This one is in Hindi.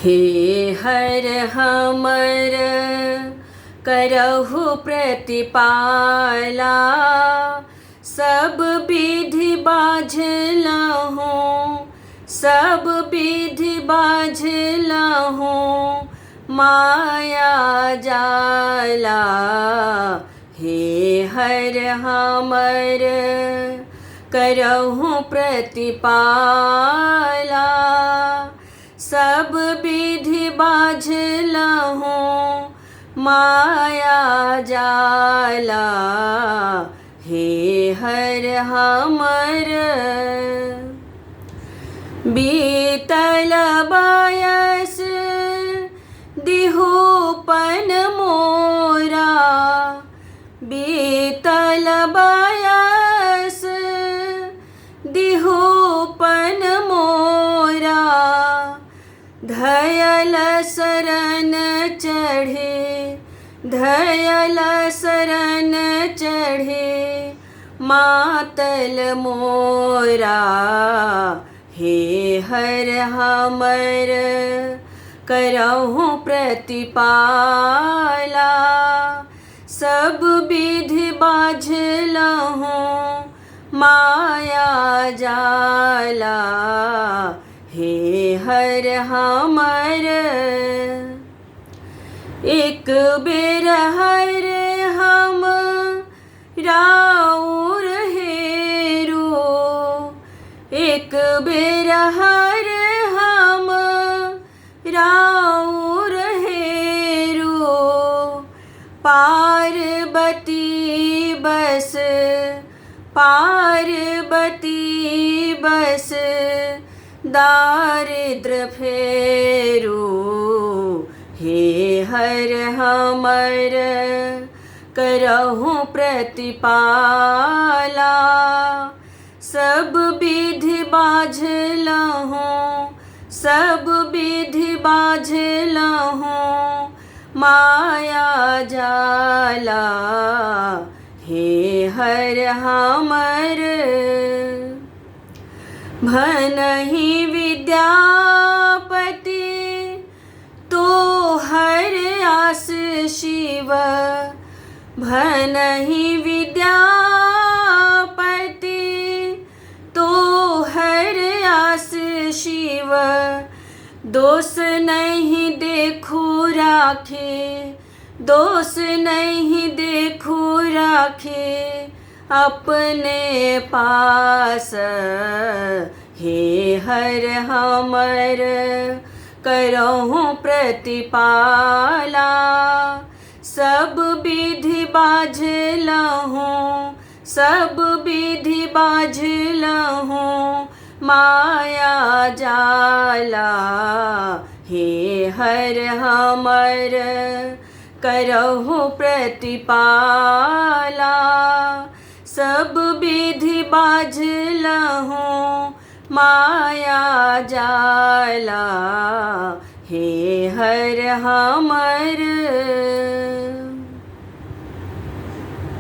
हे हर हमर करहु प्रतिपाला, सब विधि बाझलहूँ, सब विधि बाझलहूँ, माया जाला। हे हर हमर करहु प्रतिपाला, सब विधि बाझलहूँ, माया जाला। हे हर हमर बीतल बयस दिहुपन मोरा, बीतल बयस दिहुपन मोरा, धयल शरण चढ़े, धयल शरण चढ़े, मातल मोरा। हे हर हमर करहु प्रतिपाला, सब विधि बाझलहूँ, माया जाला। हे हर हमर एक बेर हर हम राउर हेरू, एक बेर हर हम राउर हेरू, पार्वती बस, पार्वती बस दारिद्र फेरू। हे हर हमर करहु प्रतिपाला, सब विधि बाझलहूँ, सब विधि बाझलहूँ, माया जाला। हे हर हमर भनहि विद्यापति तो हर आस शिव, भनहि विद्यापति तो हर आस शिव, दोष नहीं देखू राखे, दोष नहीं देखू राखे, अपने पास। हे हर हमर करहु प्रतिपाला, सब विधि बाझलहूँ, सब विधि बाझलहूँ, माया जाला। हे हर हमर करहु प्रतिपाला, सब विधि बाझलहूँ, माया जाला। हे हर हमर